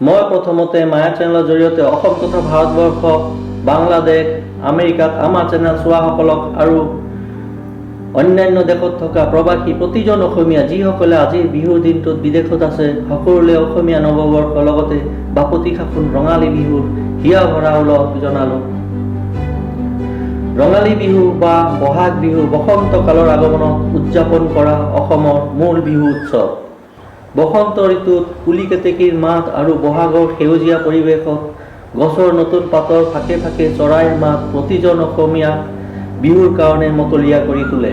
মই প্ৰথমতে মায়া চেনেলৰ জৰিয়তে অসম তথা ভাৰতবৰ্ষ, বাংলাদেশ, আমেৰিকাত আমাৰ চেনেল চোৱাসকলক আৰু অন্যান্য দেশত থকা প্ৰবাসী প্ৰতিজন অসমীয়া যিসকলে আজিৰ বিহুৰ দিনটোত বিদেশত আছে সকলোলৈ অসমীয়া নৱবৰ্ষৰ লগতে বাপতি সাহোন ৰঙালী বিহুৰ হিয়া ভৰা ওলগ জনালোঁ। ৰঙালী বিহু বা বহাগ বিহু বসন্ত কালৰ আগমনত উদযাপন কৰা অসমৰ মূল বিহু উৎসৱ। বসন্ত ঋতুত কুলি কেতেকীৰ মাত আৰু বহাগৰ সেউজীয়া পৰিৱেশত গছৰ নতুন পাতৰ ফাকে ফাকে চৰাইৰ মাত প্ৰতিজন অসমীয়াক বিহুৰ কাৰণে মতলীয়া কৰি তোলে।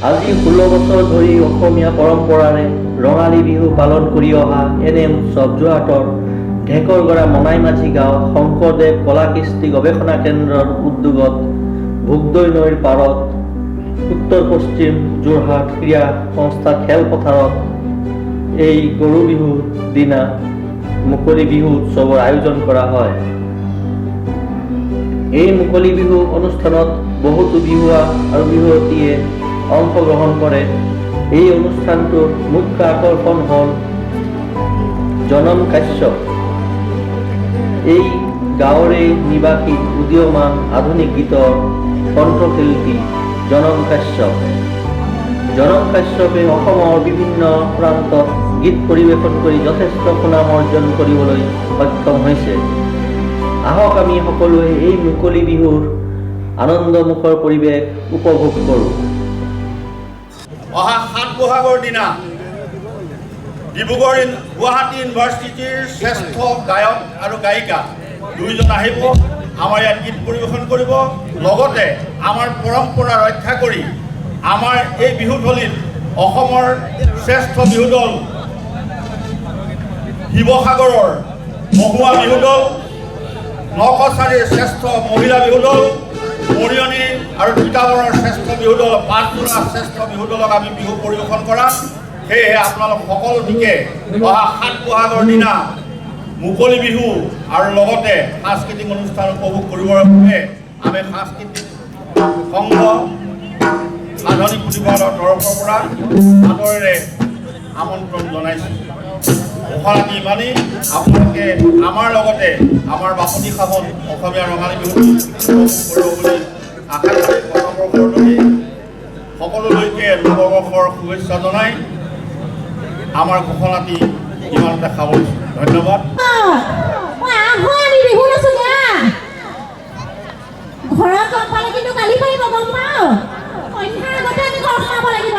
আজি 16 বছৰ ধৰি অসমীয়া পৰম্পৰাৰে ৰঙালী বিহু পালন কৰি অহা এনে উৎসৱ যোৰহাটৰ ঢেকৰগড়া মনাই মাঝি গাঁও শংকৰদেৱ কলা কৃষ্টি গৱেষণা কেন্দ্ৰৰ উদ্যোগত ভোগদৈ নৈৰ পাৰত উত্তৰ পশ্চিম যোৰহাট ক্ৰীড়া সংস্থা খেলপথাৰত এই গৰু বিহুৰ দিনা মুকলি বিহু উৎসৱৰ আয়োজন কৰা হয়। এই মুকলি বিহু অনুষ্ঠানত বহুতো বিহুৱা আৰু বিহুৱতীয়ে অংশগ্ৰহণ কৰে। এই অনুষ্ঠানটোৰ মুখ্য আকৰ্ষণ হ'ল জনম কাশ্যপ। এই গাঁৱৰে নিবাসী উদীয়মান আধুনিক গীতৰ কণ্ঠশিল্পী জনম কাশ্যপ। জনম কাশ্যপে অসমৰ বিভিন্ন প্ৰান্তত গীত পৰিৱেশন কৰি যথেষ্ট সুনাম অৰ্জন কৰিবলৈ সক্ষম হৈছে। আহক আমি সকলোৱে এই মুকলি বিহুৰ আনন্দমুখৰ পৰিৱেশ উপভোগ কৰোঁ। অহা 7 বহাগৰ দিনা ডিব্ৰুগড় গুৱাহাটী ইউনিভাৰ্চিটিৰ শ্ৰেষ্ঠ গায়ক আৰু গায়িকা দুইজন আহিব, আমাৰ ইয়াত গীত পৰিৱেশন কৰিব। লগতে আমাৰ পৰম্পৰা ৰক্ষা কৰি আমাৰ এই বিহুথলীত অসমৰ শ্ৰেষ্ঠ বিহুদল শিৱসাগৰৰ মহুৱা বিহুদল, নকছাৰীৰ শ্ৰেষ্ঠ মহিলা বিহুদল, মৰিয়নী আৰু তিতাবৰৰ শ্ৰেষ্ঠ বিহুদল, পাঁচজোৰা শ্ৰেষ্ঠ বিহুদলক আমি বিহু পৰিৱেশন কৰাম। সেয়েহে আপোনালোক সকলো দিকে অহা 7 বহাগৰ দিনা মুকলি বিহু আৰু লগতে সাংস্কৃতিক অনুষ্ঠান উপভোগ কৰিবৰ বাবে আমি সাংস্কৃতিক সংঘ আধুনিক পুথিভঁৰালৰ তৰফৰ পৰা আদৰেৰে আমন্ত্ৰণ জনাইছোঁ। ঘোষণাটি ইমানেই, আপোনালোকে আমাৰ লগতে আমাৰ বাপতি সাহোন অসমীয়া ৰঙালী বিহু উপভোগ কৰিব বুলি আশা কৰি গতবৰ্ষৰ দৰে সকলোলৈকে নৱবৰ্ষৰ শুভেচ্ছা জনাই আমাৰ ঘোষণাটি ইমানতে সামৰিছোঁ। ধন্যবাদ। ঘৰত গম পালে কিন্তু গালি পাৰিব, গম পাওঁ। সন্ধ্যাৰ আগতে আমি ঘৰ সোমাব লাগিব।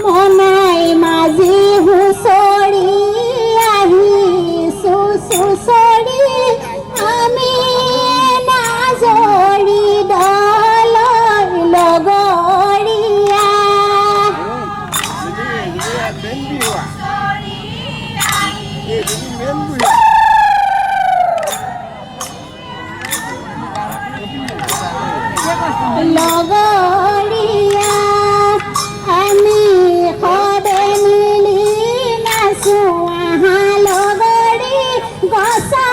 মনাই মাঝি হুঁচৰি আহিছো চুচৰি আমি নাজৰি দলৰ লগৰীয়া। লগৰীয়া আমি সবে মিলি নাচো আহা লগৰী গছা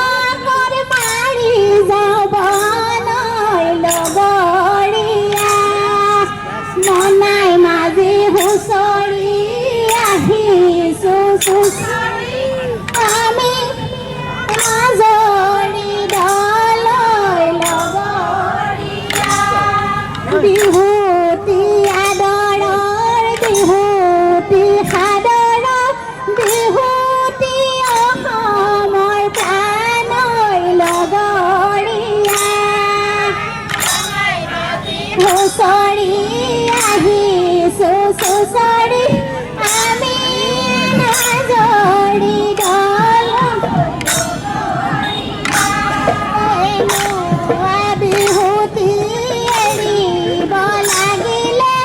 বিহুতি এৰিব লাগিলে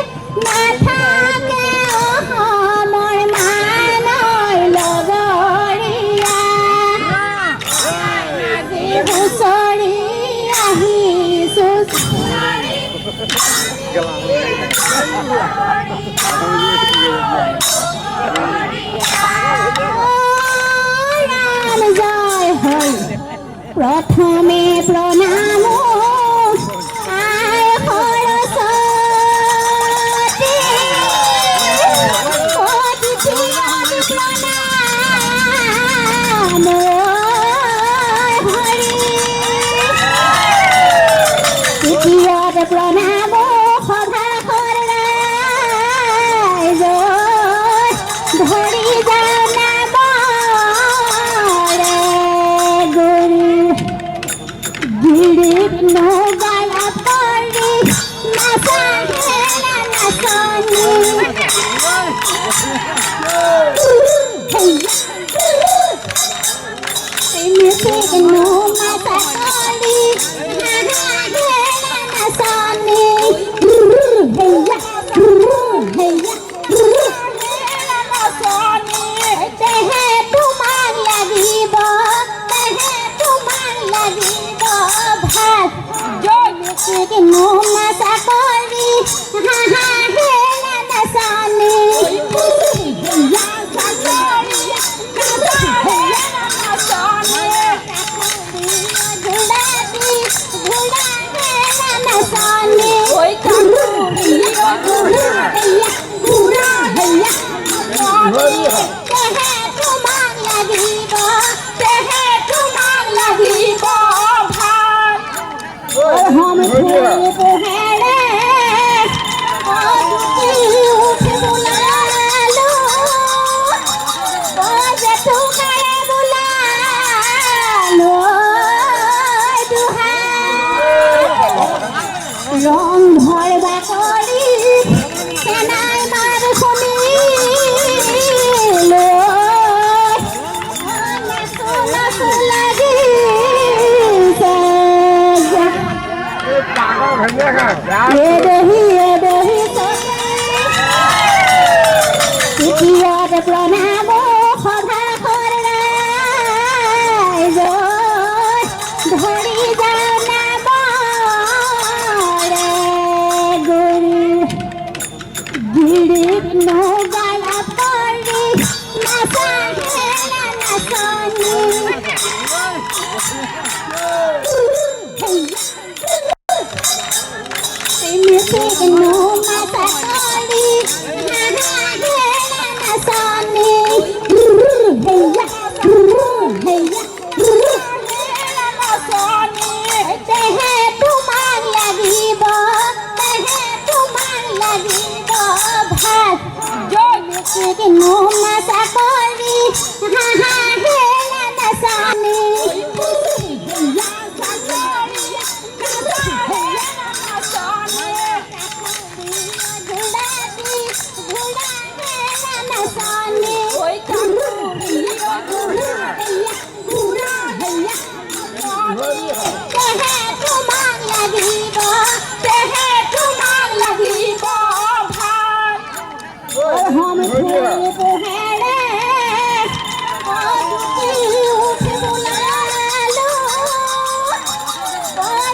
নাথাকে অসমৰ মানৈ লগৰীয়া হুঁচৰি আহিছো ৰাম জয় হৈ প্ৰথমে প্ৰণাম আই সৰস্বতী অতিথি প্ৰণাম হৰি তৃতীয়ত প্ৰণাম সভাসৰ ৰাইজ ধৰি যাওঁ নামৰে গুৰু গিৰিত নগালা পৰি নাচাহেৰা নাচনি মিছিক নোমাতা কৰি নাচাহেৰা নাচনি তেহে তোমাক লাগিব ভাত জয় মিছিক নোমাতা কৰি হেৰা নাচনি हम पोहेरे उठ बुलालो जतु करे बुलालो ৰং ভৰবা কৰি সেনাই মাৰ শুনি লাগি তৃতীয়ত প্ৰণাম সভাসৰ ৰাইজ ধৰি যাওঁ নামৰে গুৰু গিৰিত নগালা পৰি নাচাহেৰা নাচনি মিছিক নোমাতা কৰি নাচাহেৰা নাচনি তেহে তোমাক লাগিব ভাত জয় মিছিক নোমাতা কৰি হেৰা নাচনি हम पोहेरे उठ बुलालो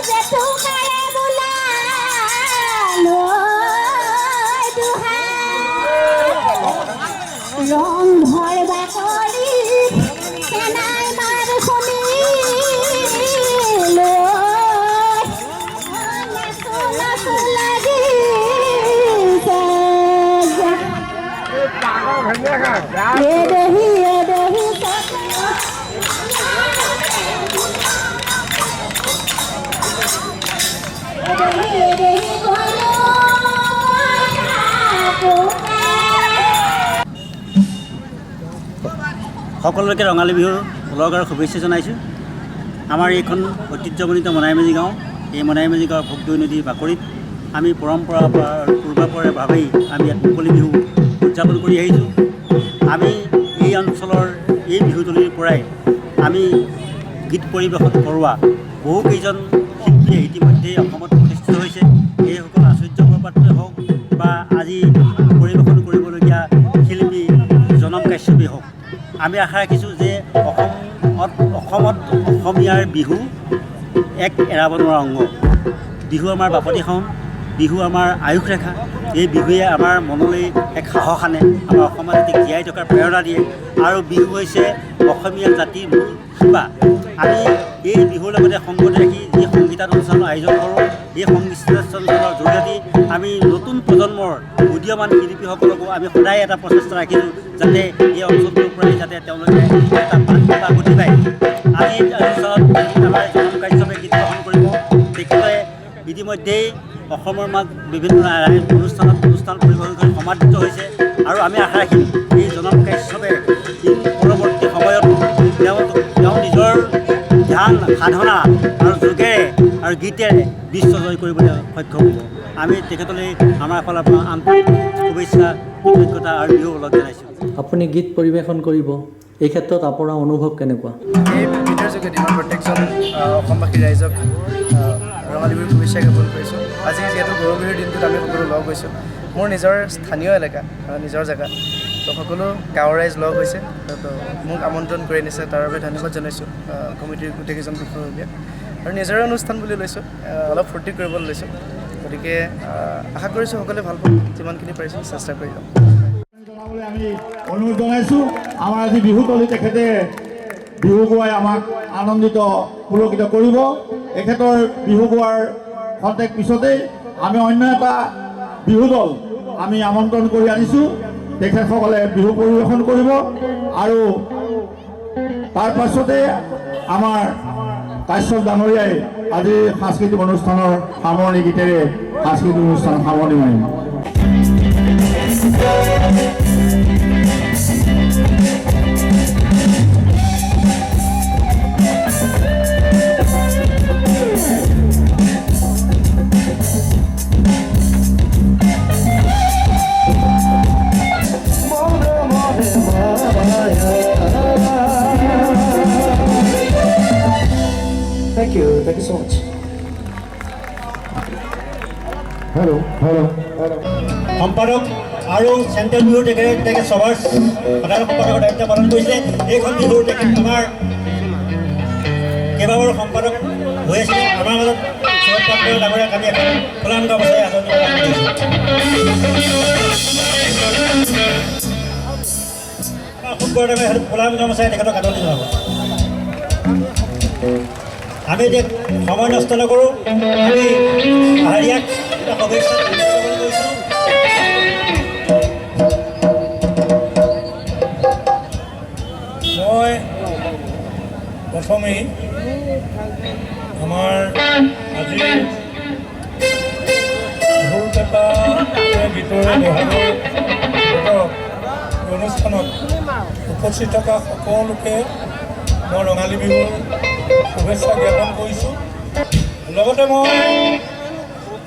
जतु करे बुलालो ৰং ভৰবা কৰি সেনাই মাৰ শুনি লাগি এদেহি সকলোকে ৰঙালী বিহুৰ ওলগ আৰু শুভেচ্ছা জনাইছোঁ। আমাৰ এইখন ঐতিহ্যমণ্ডিত মনাইমেজি গাঁও, এই মনাইমেজি গাঁৱৰ ভোগদৈ নদীৰ বাকৰিত আমি পূৰ্বাপৰে ভাৱেই আমি ইয়াত মুকলি বিহু উদযাপন কৰি আহিছোঁ। আমি এই অঞ্চলৰ এই বিহুতলীৰ পৰাই আমি গীত পৰিৱেশন কৰোৱা বহুকেইজন শিল্পী ইতিমধ্যেই অসমত প্ৰতিষ্ঠিত হৈছে। এইসকল আচুৰ্য বৰপাত্ৰই হওক বা আজি পৰিৱেশন কৰিবলগীয়া শিল্পী জনম কাশ্যপেই হওক, আমি আশা ৰাখিছোঁ যে অসমত অসমীয়াৰ বিহু এক এৰাব নোৱাৰা অংগ। বিহু আমাৰ বাপতি সাহোন, বিহু আমাৰ আয়ুস ৰেখা। এই বিহুৱে আমাৰ মনলৈ এক সাহস আনে, আমাৰ অসমৰ জাতিক জীয়াই থকাৰ প্ৰেৰণা দিয়ে। আৰু বিহু হৈছে অসমীয়া জাতিৰ মূল শিপা। আমি এই বিহুৰ লগতে সংগতি ৰাখি যি সংগীতানুষ্ঠানৰ আয়োজন কৰোঁ, এই সংগীতানুষ্ঠানৰ জৰিয়তে আমি নতুন প্ৰজন্মৰ উদীয়মান শিল্পীসকলকো আমি সদায় এটা প্ৰচেষ্টা ৰাখিছোঁ যাতে এই অঞ্চলটোৰ পৰাই যাতে তেওঁলোকে এটা বাৰ্তা গতি পায়। আজি অনুষ্ঠানত আমাৰ জনম কাশ্যপে গীত গ্ৰহণ কৰিব। তেখেতে ইতিমধ্যেই অসমৰ বিভিন্ন অনুষ্ঠান পৰিৱেশন সমাদৃত হৈছে আৰু আমি আশা ৰাখিম এই জনম কাশ্যপে পৰৱৰ্তী সময়ত তেওঁ নিজৰ ধ্যান সাধনা আৰু যোগেৰে আৰু গীতেৰে বিশ্ব জয় কৰিবলৈ সক্ষম হ'ব। আমি তেখেতলৈ আমাৰ ফালৰ পৰা আন্তৰিক শুভেচ্ছা, কৃতজ্ঞতা আৰু বিহু ওলগ জনাইছোঁ। আপুনি গীত পৰিৱেশন কৰিব, এই ক্ষেত্ৰত আপোনাৰ অনুভৱ কেনেকুৱা? এই গীতৰ যোগেদি মই প্ৰত্যেকজন অসমবাসী ৰাইজক ৰঙালী বিহুৰ শুভেচ্ছা জ্ঞাপন কৰিছোঁ। আজি যিহেতু গৰু বিহুৰ দিনটোত আমি সকলো লগ হৈছোঁ, মোৰ নিজৰ স্থানীয় এলেকা, নিজৰ জেগা, তো সকলো গাঁৱৰ ৰাইজ লগ হৈছে, তো মোক আমন্ত্ৰণ কৰি আনিছে, তাৰ বাবে ধন্যবাদ জনাইছোঁ কমিটিৰ গোটেইকেইজন বিষয়ববীয়াক। আৰু নিজৰে অনুষ্ঠান বুলি লৈছোঁ, অলপ ফূৰ্তি কৰিবলৈ লৈছোঁ, গতিকে আশা কৰিছোঁ সকলোৱে ভাল পাব, যিমানখিনি পাৰিছোঁ চেষ্টা কৰি যাম। আমি অনুৰোধ জনাইছোঁ। আমাৰ আজি বিহুতলী তেখেতে বিহু গোৱাই আমাক আনন্দিত পুলকিত কৰিব। এখেতৰ বিহু গোৱাৰ খন্তেক পিছতেই আমি অন্য এটা বিহু দল আমি আমন্ত্ৰণ কৰি আনিছোঁ। তেখেতসকলে বিহু পৰিৱেশন কৰিব আৰু তাৰ পাছতে আমাৰ কাশ্যপ ডাঙৰীয়াই আজি সাংস্কৃতিক অনুষ্ঠানৰ সামৰণি গীতেৰে সাংস্কৃতিক অনুষ্ঠান সামৰণি মাৰিম। Thank you so much. Hello. সম্পাদক আৰু চেণ্ট্ৰেল বিহুৰ তেখেত সভাৰ সাধাৰণ সম্পাদকৰ দায়িত্ব পালন কৰিছে। এইখন বিহুৰ তেখেত আমাৰ কেইবাবাৰো সম্পাদক হৈ আছে। আমাৰ মাজত শৰৎ পাত্ৰ ডাঙৰীয়াক আমি এখন ফুলাম গামোচাৰে আদৰণি প্ৰদান কৰিছোঁ। শুক্ৰবাৰে আমি ফুলাম গামোচাৰে তেখেতক আদৰণি জনাব। আমি এতিয়া সময় নষ্ট নকৰোঁ, আমি হাৰিয়াক শুভেচ্ছা জ্ঞাপন কৰিছোঁ। মই প্ৰথমেই আমাৰ আজি ঢোলপেঁপা গীতৰে বহাগৰ অনুষ্ঠানত উপস্থিত থকা সকলোকে মই ৰঙালী বিহুৰ শুভেচ্ছা জ্ঞাপন কৰিছোঁ। লগতে মই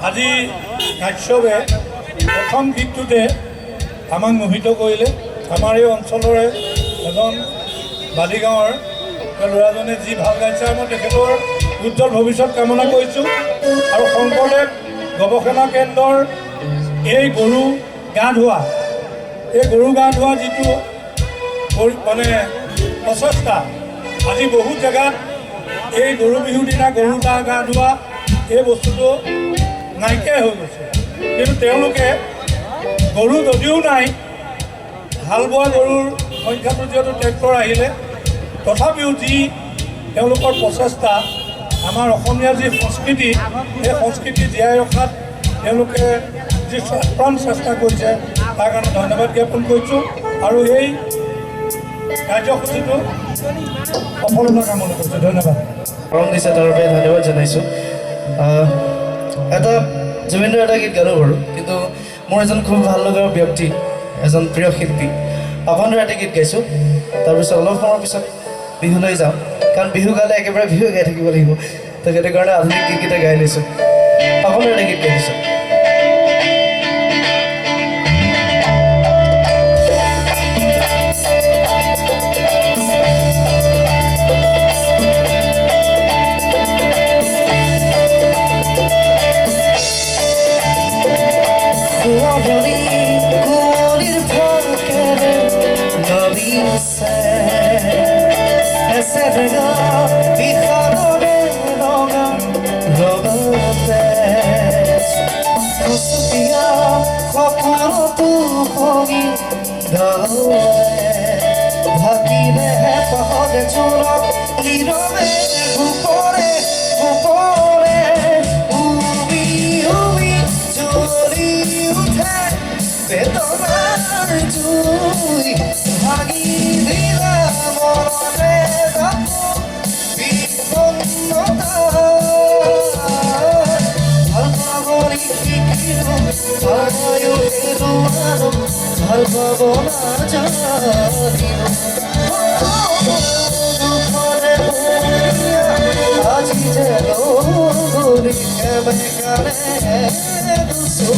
আজি কাশ্যপে প্ৰথম গীতটোতে আমাক মোহিত কৰিলে। আমাৰ এই অঞ্চলৰে এজন বালিগাঁৱৰ ল'ৰাজনে যি ভাল গাইছে, মই তেখেতৰ উজ্জ্বল ভৱিষ্যত কামনা কৰিছোঁ। আৰু শংকৰদেৱ গৱেষণা কেন্দ্ৰৰ এই গৰু গা ধোৱা যিটো মানে প্ৰচেষ্টা, আজি বহুত জেগাত এই গৰু বিহুৰ দিনা গৰু গা ধোৱা এই বস্তুটো নাইকিয়াই হৈ গৈছে। কিন্তু তেওঁলোকে গৰু যদিও নাই, হাল বোৱা গৰুৰ সংখ্যাটো যিহেতু ট্ৰেক্টৰ আহিলে, তথাপিও যি তেওঁলোকৰ প্ৰচেষ্টা, আমাৰ অসমীয়া যি সংস্কৃতি, সেই সংস্কৃতি জীয়াই ৰখাত তেওঁলোকে যি আপ্ৰাণ চেষ্টা কৰিছে, তাৰ কাৰণে ধন্যবাদ জ্ঞাপন কৰিছোঁ। আৰু এই কাৰ্যসূচীটো সফলতা কামনা কৰিছোঁ। ধন্যবাদ। মৰম দিছে তাৰ বাবে ধন্যবাদ জনাইছোঁ। এটা জুবিনদাৰ এটা গীত গালোঁ বাৰু, কিন্তু মোৰ এজন খুব ভাল লগা ব্যক্তি, এজন প্ৰিয় শিল্পী পাপনদাৰ এটা গীত গাইছোঁ। তাৰপিছত অলপ সময়ৰ পিছত বিহুলৈ যাম, কাৰণ বিহু গালে একেবাৰে বিহু গাই থাকিব লাগিব, তো সেইটো কাৰণে আধুনিক গীতকেইটা গাই লৈছোঁ। পাপনদাৰ এটা গীত গাইছোঁ। জোৰত নীৰৱে গোপৰে গোপৰে উমি উমি জ্বলি উঠে বেদনাৰ জুই ভাগি দিলা মনৰে বাপু বিপন্নতা ভাল পাবলৈ শিকিলো আয়ো হেৰুৱালো ভাল পাব নাজানিলো দুখৰে ভৰিয়া আজি যে লগৰি কেবেকানে দুচকু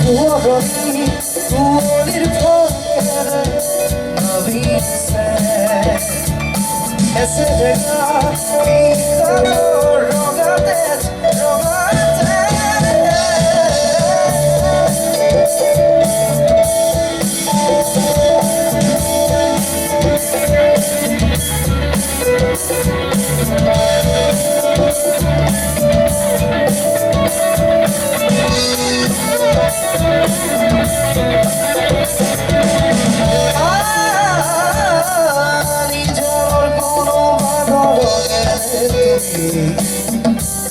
পুৰণি কুঁৱলীৰ ফাকেৰে ভাবিছে এছে জেগা বিশালৰ ৰঙাতে ৰঙাতে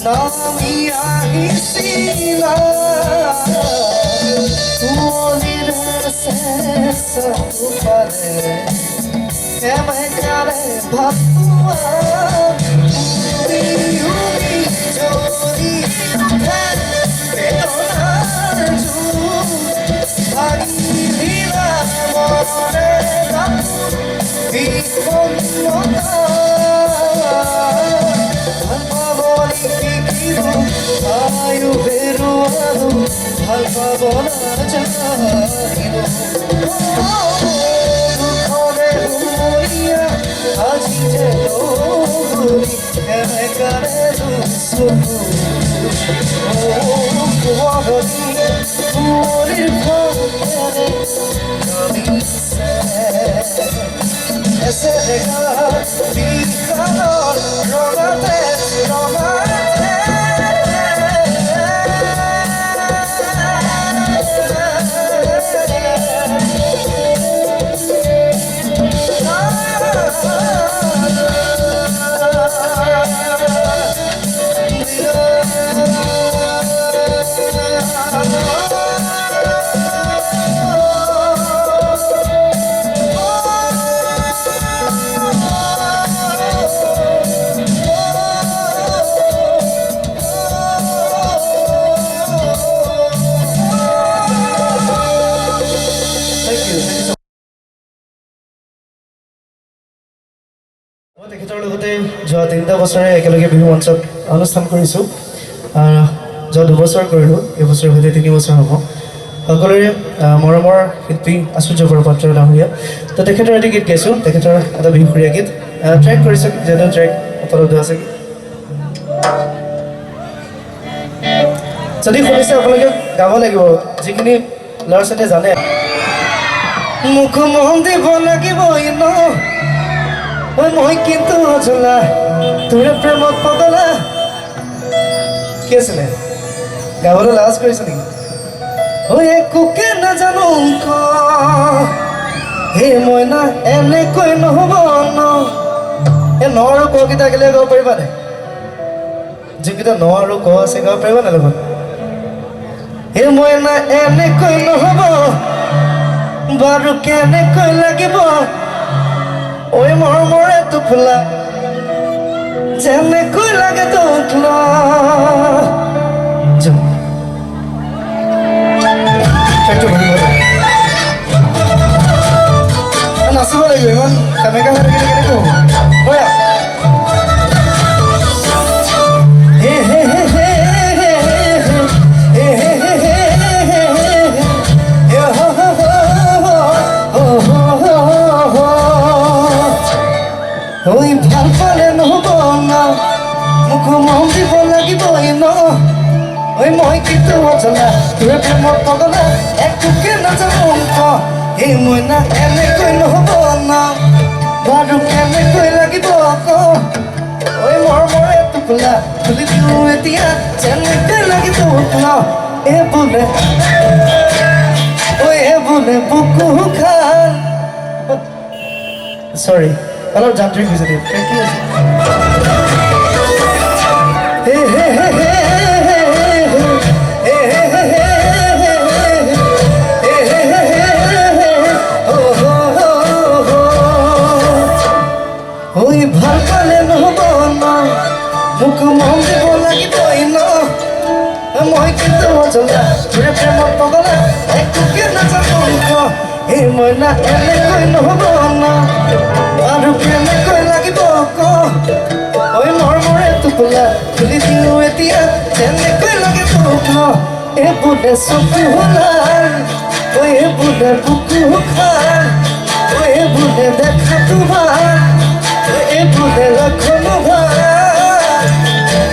নামি আহিছিলা কুঁৱলীৰ চেঁচাটোপালে কেমেকাৰে ভাবোৱা উৰি উৰি জ্বলি উঠে বেদনাৰ জুই ভাগি দিলা মনৰে বাপু বিপন্নতা ভাল পাবলৈ শিকিলো আয়ো হেৰুৱালো ভাল পাব নাজানিলো দুখৰে হুমৰীয়া আজি যে লগৰি কেনেকাৰে দুচকু পুৰণি কুঁৱলীৰ ফাকেৰে ভাবিছে এছে জেগা বিশালৰ ৰঙাতে ৰঙাতে মই তেখেতৰ লগতে যোৱা 3টা বছৰে একেলগে বিহু মঞ্চত অনুষ্ঠান কৰিছোঁ যোৱা 2 বছৰ কৰিলোঁ এইবছৰ সৈতে 3 বছৰ হ'ব সকলোৰে মৰমৰ শিল্পী আশ্চৰ্য বৰপাত্ৰ ডাঙৰীয়া তো তেখেতৰ এটি গীত গাইছোঁ তেখেতৰ এটা বিহুসুৰীয়া গীত ট্ৰেক কৰিছোঁ যিহেতু ট্ৰেক উপলব্ধ আছে যদি শুনিছে আপোনালোকে গাব লাগিব যিখিনি ল'ৰা ছোৱালীয়ে জানে মুখ মন দিব লাগিব মই কিন্তু অজলা তোৰে প্ৰেমত পগলা কি আছিলে গাবলৈ লাজ কৰিছে নেকি ঐ একোকে নাজানো হে মইনা এনেকৈ নহ'ব ন এই ন আৰু ককেইটা কেলে গাব পাৰিবা নে যিকেইটা ন আৰু ক আছে গাব পাৰিবা নে লগত হে মইনা এনেকৈ নহ'ব বাৰু কেনেকৈ লাগিব ঐ মৰমৰে টোপোলা যেনেকৈ লাগে তোক নাচিব লাগিব ইমান কামেকা হৈ থাকিলে কেনেকৈ হ'ব ঐ ভাল পালে নহ'ব ন মোক মন দিব লাগিবই ন ঐ মই কিন্তু অজলা তোৰে প্ৰেমত পগলা একোকে নাজানো এই মইনা এনেকৈ নহ'ব ন বাৰু কেনেকৈ লাগিব আকৌ ঐ মৰমৰে টোপোলা খুলি দিওঁ এতিয়া যেনেকৈ লাগিব ন এই বোলে বুকু খান চৰি অলপ যান্ত্ৰিক হৈছে দেই কি আছে হে হে হে হে ভাল পালে নহ'ব ন মোক মন দিব লাগিবই ন মই কিন্তু অজলা তোৰে প্ৰেমত পগলা একোকে নাজানো এই মইনা এনেকৈ নহ'ব ন আৰু কেনেকৈ লাগিব ক ঐ মৰমৰে টোপোলা খুলি দিওঁ এতিয়া তেনেকৈ লাগে তোক ন এই বোলে চকু হোলাৰ ঐ এই বোলে বুকু খাৰ ঐ এই বোলে দেখাটো ভাল বোলে লক্ষণ ভাল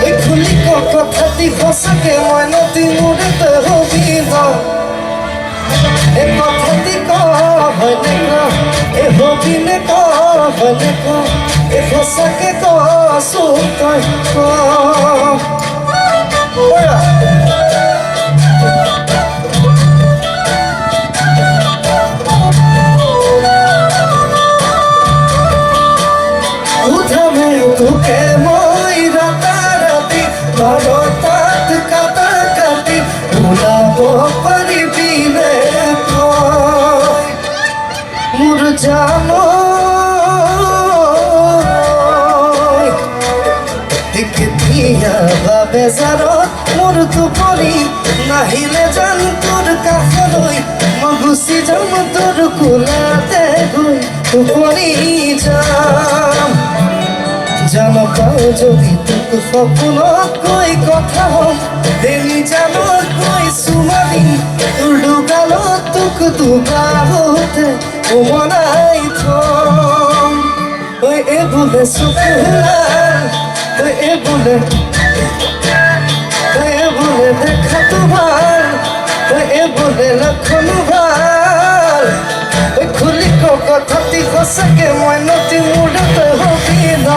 এই খুলি কথাটি সঁচাকে মই নদী মূৰতে হবি ন এই কথাটি ক হয়নে ক এই হবি নে ক হয়নে ক এই সঁচাকে কচোন তই ক তোকে মই ৰাতাৰাতি তাত কাটা কাটি ওলাব পাৰিবিনে তই মোৰ জান কেতিয়াবা বেজাৰত মোৰ টোপনি নাহিলে জান তোৰ কাষলৈ মই গুচি যাম তোৰ কোলাতে গৈ টোপনি যাম জান পাওঁ যদি তোক সপোনত কৈ কথা হ'ম দেৰি জানত কৈ চুমা দিম তোৰ দুগালত তোক দুবাহুতে উমনাই থম ঐ এই বোলে চকু ঐ এই বোলে দেখাটো ভাল ঐ এই বোলে লক্ষণ ভাল ঐ খুলি কথাটি সঁচাকে মই নদী মূৰতে হবি ন